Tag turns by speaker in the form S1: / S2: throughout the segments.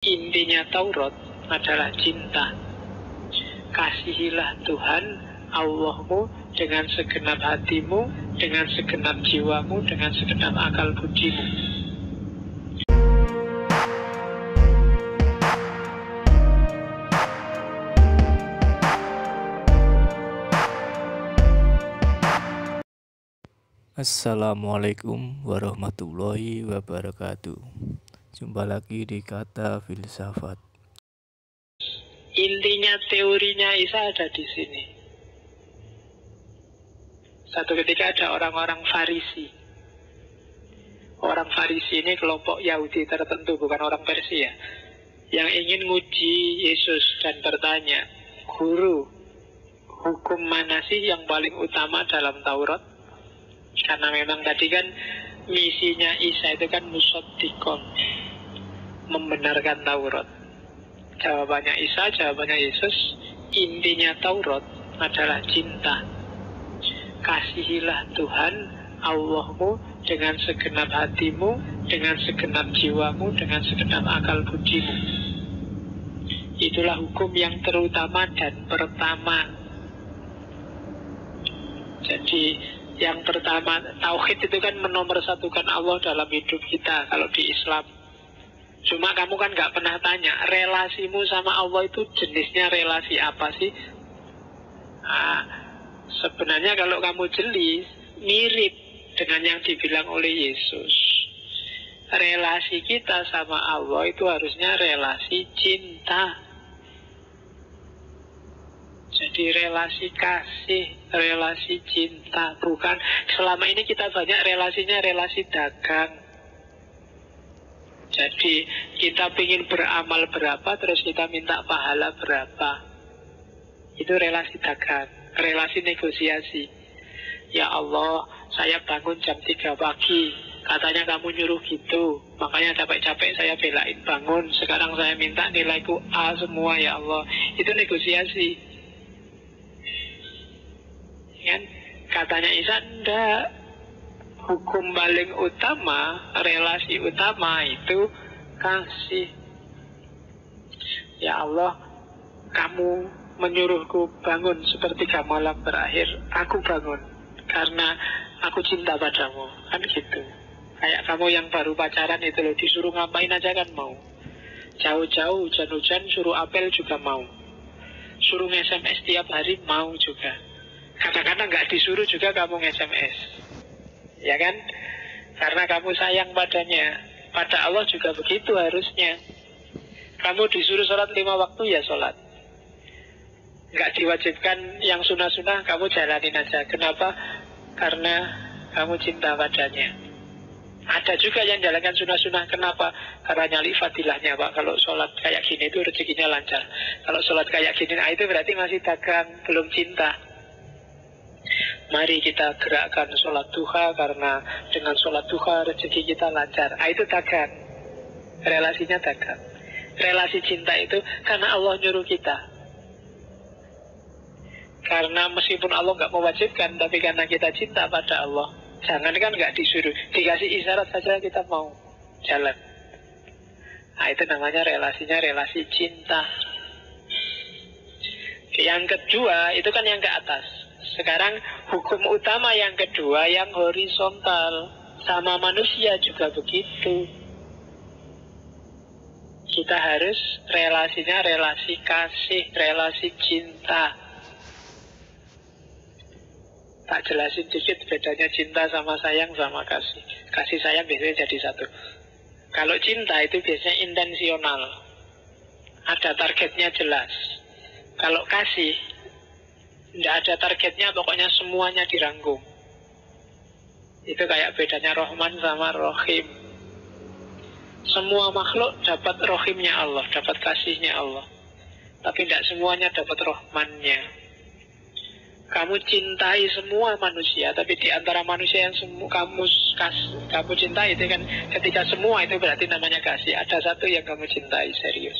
S1: Intinya Taurat adalah cinta. Kasihilah Tuhan Allahmu dengan segenap hatimu, dengan segenap jiwamu, dengan segenap akal budimu.
S2: Assalamualaikum warahmatullahi wabarakatuh. Jumpa lagi di Kata Filsafat.
S1: Intinya teorinya Isa ada di sini. Satu ketika ada orang-orang Farisi. Orang Farisi ini kelompok Yahudi tertentu, bukan orang Persia, yang ingin nguji Yesus dan bertanya, "Guru, hukum mana sih yang paling utama dalam Taurat?" Karena memang tadi kan misinya Isa itu kan musaddiqon, membenarkan Taurat. Jawabannya Isa, jawabannya Yesus, intinya Taurat adalah cinta. Kasihilah Tuhan Allahmu dengan segenap hatimu, dengan segenap jiwamu, dengan segenap akal budimu. Itulah hukum yang terutama dan pertama. Jadi yang pertama, tauhid itu kan menomorsatukan Allah dalam hidup kita kalau di Islam. Cuma kamu kan gak pernah tanya, relasimu sama Allah itu jenisnya relasi apa sih? Nah, sebenarnya kalau kamu jeli, mirip dengan yang dibilang oleh Yesus. Relasi kita sama Allah itu harusnya relasi cinta. Jadi relasi kasih, relasi cinta. Bukan, selama ini kita banyak relasinya relasi dagang. Jadi kita ingin beramal berapa, terus kita minta pahala berapa. Itu relasi dagang, relasi negosiasi. Ya Allah, saya bangun jam 3 pagi, katanya kamu nyuruh gitu, makanya capek-capek saya belain bangun. Sekarang saya minta nilaiku A semua ya Allah. Itu negosiasi. Kan? Katanya Isa, enggak. Hukum paling utama, relasi utama itu kasih. Ya Allah, kamu menyuruhku bangun sepertiga malam berakhir. Aku bangun karena aku cinta padamu. Kan gitu. Kayak kamu yang baru pacaran itu loh, disuruh ngapain aja kan mau. Jauh-jauh, hujan-hujan, suruh apel juga mau. Suruh nge-SMS tiap hari mau juga. Kadang-kadang nggak disuruh juga kamu nge-SMS, ya kan? Karena kamu sayang padanya. Pada Allah juga begitu harusnya. Kamu disuruh sholat 5 waktu ya sholat. Nggak diwajibkan yang sunah-sunah, kamu jalanin aja. Kenapa? Karena kamu cinta padanya. Ada juga yang jalankan sunah-sunah. Kenapa? Karena nyali fadilahnya, Pak. Kalau sholat kayak gini itu rezekinya lancar. Kalau sholat kayak gini, itu berarti masih dagang, belum cinta. Mari kita gerakkan sholat duha, karena dengan sholat duha rezeki kita lancar. Itu dagang. Relasinya dagang. Relasi cinta itu karena Allah nyuruh kita. Karena meskipun Allah nggak mewajibkan, tapi karena kita cinta pada Allah. Jangan kan nggak disuruh, dikasih isyarat saja kita mau jalan. Nah, itu namanya relasinya relasi cinta. Yang kedua, itu kan yang ke atas. Sekarang hukum utama yang kedua, yang horizontal. Sama manusia juga begitu. Kita harus relasinya relasi kasih, relasi cinta. Tak jelasin dikit bedanya cinta sama sayang sama kasih. Kasih sayang biasanya jadi satu. Kalau cinta itu biasanya intensional. Ada targetnya jelas. Kalau kasih tidak ada targetnya, pokoknya semuanya dirangkum. Itu kayak bedanya Rahman sama Rahim. Semua makhluk dapat Rahimnya Allah, dapat kasihnya Allah. Tapi tidak semuanya dapat Rahmannya. Kamu cintai semua manusia, tapi di antara manusia yang kamu cintai itu kan, ketika semua itu berarti namanya kasih. Ada satu yang kamu cintai serius.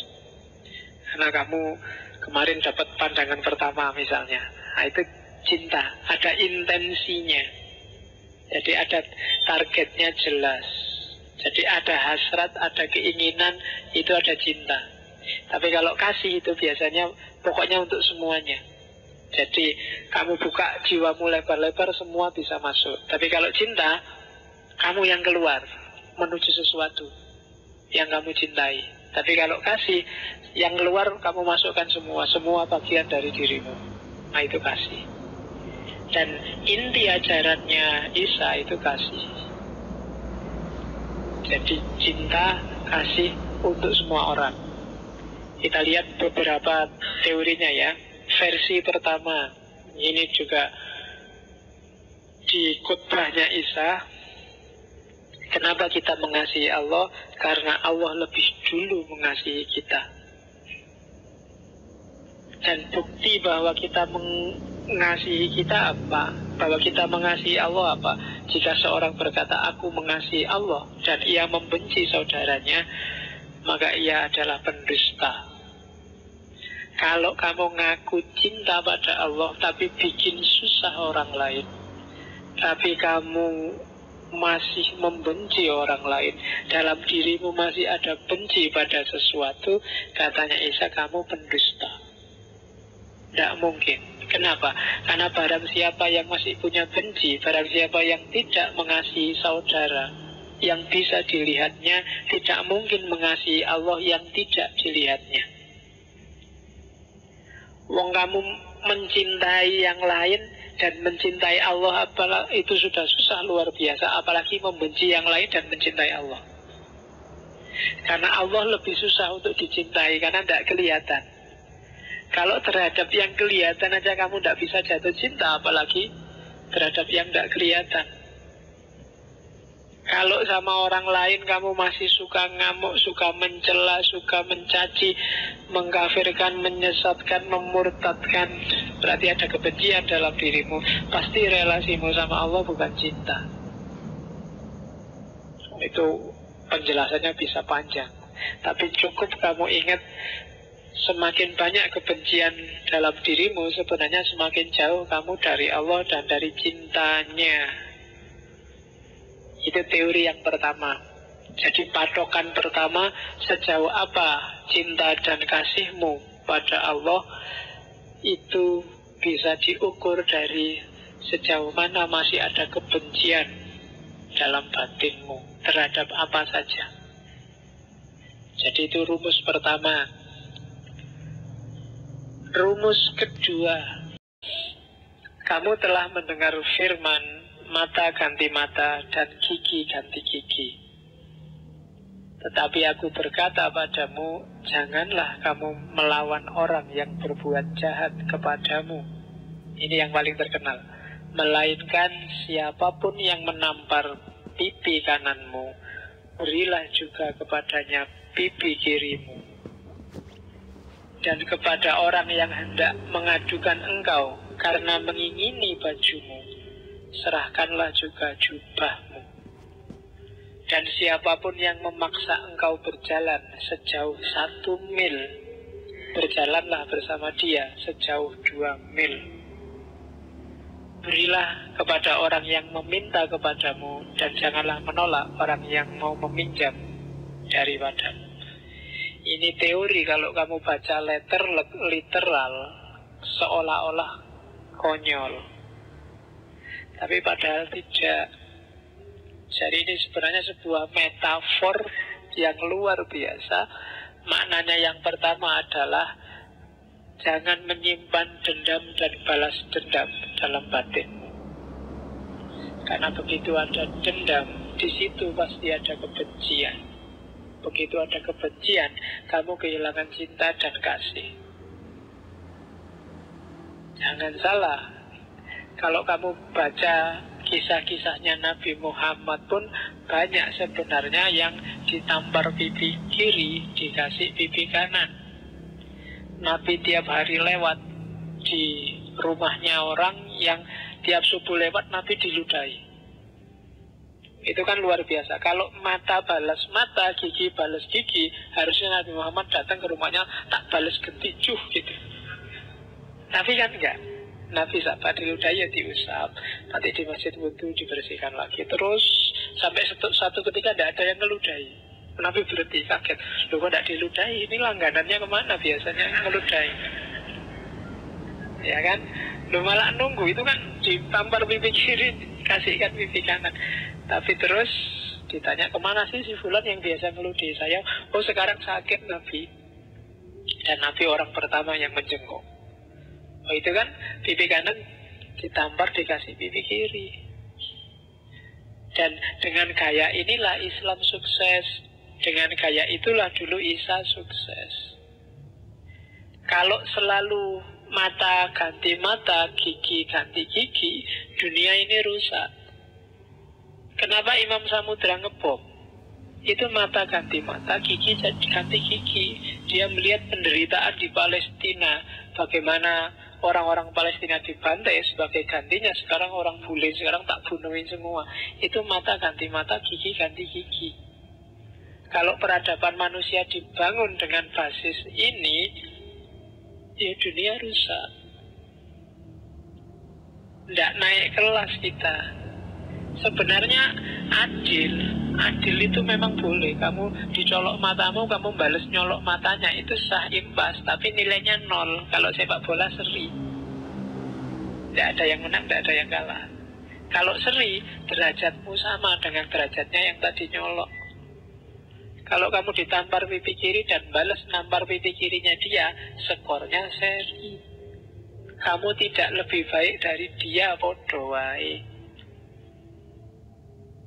S1: Karena kamu kemarin dapat pandangan pertama misalnya. Nah, itu cinta, ada intensinya. Jadi ada targetnya jelas. Jadi ada hasrat, ada keinginan, itu ada cinta. Tapi kalau kasih itu biasanya pokoknya untuk semuanya. Jadi kamu buka jiwamu lebar-lebar, semua bisa masuk. Tapi kalau cinta, kamu yang keluar menuju sesuatu yang kamu cintai. Tapi kalau kasih, yang keluar kamu masukkan semua bagian dari dirimu. Nah, itu kasih. Dan inti ajarannya Isa itu kasih. Jadi cinta, kasih untuk semua orang. Kita lihat beberapa teorinya ya. Versi pertama, ini juga di khutbahnya Isa. Kenapa kita mengasihi Allah? Karena Allah lebih dulu mengasihi kita. Dan bukti bahwa kita mengasihi kita apa? Bahwa kita mengasihi Allah apa? Jika seorang berkata, aku mengasihi Allah, dan ia membenci saudaranya, maka ia adalah pendusta. Kalau kamu ngaku cinta pada Allah, tapi bikin susah orang lain, tapi kamu masih membenci orang lain, dalam dirimu masih ada benci pada sesuatu, katanya Isa, kamu pendusta. Tidak mungkin. Kenapa? Karena barang siapa yang masih punya benci, barang siapa yang tidak mengasihi saudara, yang bisa dilihatnya, tidak mungkin mengasihi Allah yang tidak dilihatnya. Wong kamu mencintai yang lain dan mencintai Allah, itu sudah susah luar biasa, apalagi membenci yang lain dan mencintai Allah. Karena Allah lebih susah untuk dicintai, karena tidak kelihatan. Kalau terhadap yang kelihatan aja kamu tidak bisa jatuh cinta, apalagi terhadap yang tidak kelihatan. Kalau sama orang lain kamu masih suka ngamuk, suka mencela, suka mencaci, mengkafirkan, menyesatkan, memurtadkan, berarti ada kebencian dalam dirimu. Pasti relasimu sama Allah bukan cinta. Itu penjelasannya bisa panjang. Tapi cukup kamu ingat, semakin banyak kebencian dalam dirimu, sebenarnya semakin jauh kamu dari Allah dan dari cintanya. Itu teori yang pertama. Jadi patokan pertama, sejauh apa cinta dan kasihmu pada Allah, itu bisa diukur dari sejauh mana masih ada kebencian dalam batinmu terhadap apa saja. Jadi itu rumus pertama. Rumus kedua, kamu telah mendengar firman, mata ganti mata dan gigi ganti gigi. Tetapi aku berkata padamu, janganlah kamu melawan orang yang berbuat jahat kepadamu. Ini yang paling terkenal. Melainkan siapapun yang menampar pipi kananmu, berilah juga kepadanya pipi kirimu. Dan kepada orang yang hendak mengadukan engkau karena mengingini bajumu, serahkanlah juga jubahmu. Dan siapapun yang memaksa engkau berjalan sejauh 1 mil, berjalanlah bersama dia sejauh 2 mil. Berilah kepada orang yang meminta kepadamu, dan janganlah menolak orang yang mau meminjam daripadamu. Ini teori, kalau kamu baca literal, seolah-olah konyol. Tapi padahal tidak. Jadi ini sebenarnya sebuah metafor yang luar biasa. Maknanya yang pertama adalah jangan menyimpan dendam dan balas dendam dalam batinmu. Karena begitu ada dendam, di situ pasti ada kebencian. Begitu ada kebencian, kamu kehilangan cinta dan kasih. Jangan salah, kalau kamu baca kisah-kisahnya Nabi Muhammad pun banyak sebenarnya yang ditampar pipi kiri, dikasih pipi kanan. Nabi tiap hari lewat di rumahnya orang yang tiap subuh lewat, Nabi diludahi. Itu kan luar biasa. Kalau mata balas mata, gigi balas gigi, harusnya Nabi Muhammad datang ke rumahnya, tak balas genticuh gitu. Tapi kan enggak. Nabi saat diludahi ya diusap, nanti di masjid wudhu dibersihkan lagi. Terus sampai satu ketika tidak ada yang ngeludahi. Nabi berhenti kaget, loh kok tidak diludahi? Ini langganannya kemana biasanya ngeludahi? Ya kan, loh malah nunggu, itu kan ditampar pipi kiri, kasihkan pipi kanan. Tapi terus ditanya, kemana sih si Fulan yang biasa ngeludahi saya? Oh sekarang sakit Nabi. Dan Nabi orang pertama yang menjenguk. Oh itu kan pipi kanan ditampar dikasih pipi kiri. Dan dengan gaya inilah Islam sukses. Dengan gaya itulah dulu Isa sukses. Kalau selalu mata ganti mata, gigi ganti gigi, dunia ini rusak. Kenapa Imam Samudra ngebom? Itu mata ganti mata, gigi ganti gigi. Dia melihat penderitaan di Palestina, bagaimana orang-orang Palestina dibantai, sebagai gantinya sekarang orang bule, sekarang tak bunuhin semua. Itu mata ganti mata, gigi ganti gigi. Kalau peradaban manusia dibangun dengan basis ini, ya dunia rusak. Tidak naik kelas kita. Sebenarnya adil itu memang boleh. Kamu dicolok matamu, kamu balas nyolok matanya, itu sah impas, tapi nilainya 0. Kalau sepak bola seri, tidak ada yang menang, tidak ada yang kalah. Kalau seri, derajatmu sama dengan derajatnya yang tadi nyolok. Kalau kamu ditampar pipi kiri dan balas nampar pipi kirinya dia, skornya seri. Kamu tidak lebih baik dari dia, podo wae.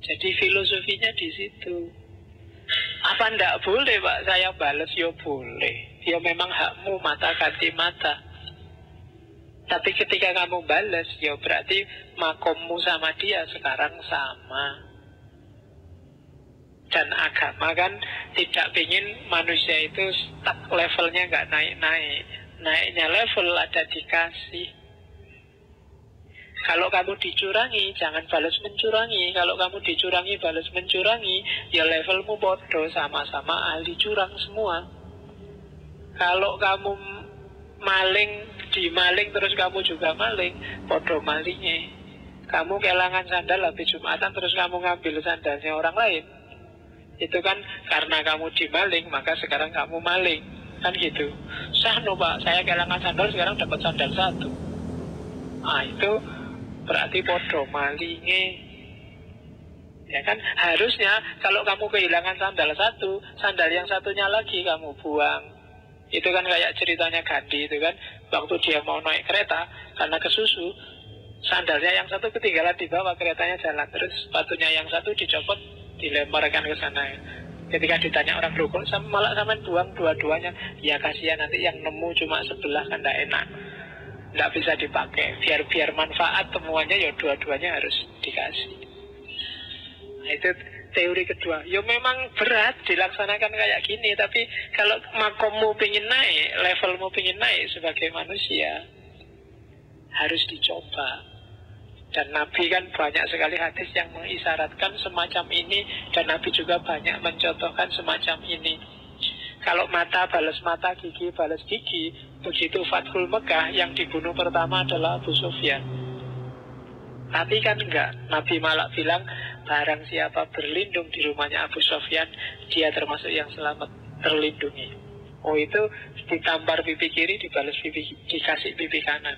S1: Jadi filosofinya di situ. Apa ndak boleh Pak saya balas? Ya boleh. Ya memang hakmu mata ganti mata. Tapi ketika kamu balas, ya berarti makommu sama dia sekarang sama. Dan agama kan tidak ingin manusia itu stuck levelnya, nggak naik-naik. Naiknya level ada dikasih. Kalau kamu dicurangi, jangan balas mencurangi. Kalau kamu dicurangi, balas mencurangi, ya levelmu bodoh, sama-sama ahli curang semua. Kalau kamu dimaling terus kamu juga maling, bodoh malingnya. Kamu kehilangan sandal habis Jumatan terus kamu ngambil sandalnya orang lain, itu kan karena kamu dimaling, maka sekarang kamu maling. Kan gitu. Sah no Pak, saya kehilangan sandal sekarang dapat sandal satu. Itu berarti podo malingnya. Ya kan, harusnya kalau kamu kehilangan sandal satu, sandal yang satunya lagi kamu buang. Itu kan kayak ceritanya Gandhi itu kan, waktu dia mau naik kereta karena kesusu, sandalnya yang satu ketinggalan di bawah, keretanya jalan, terus sepatunya yang satu dicopot, dilemparkan ke sana. Ketika ditanya orang, loh kok malah sampean buang dua-duanya? Ya kasihan, nanti yang nemu cuma sebelah kan tidak enak, tidak bisa dipakai. Biar manfaat temuannya, ya dua-duanya harus dikasih. Nah, itu teori kedua. Ya memang berat dilaksanakan kayak gini, tapi kalau makommu pingin naik, levelmu pingin naik sebagai manusia, harus dicoba. Dan Nabi kan banyak sekali hadis yang mengisyaratkan semacam ini, dan Nabi juga banyak mencontohkan semacam ini. Kalau mata balas mata, gigi balas gigi, begitu Fathul Mekah yang dibunuh pertama adalah Abu Sufyan. Tapi kan enggak, Nabi malah bilang barang siapa berlindung di rumahnya Abu Sufyan, dia termasuk yang selamat, terlindungi. Oh itu ditampar pipi kiri, dibalas dikasih pipi kanan.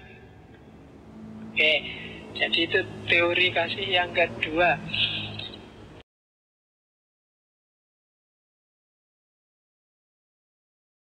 S1: Oke. Jadi itu teori kasih yang kedua.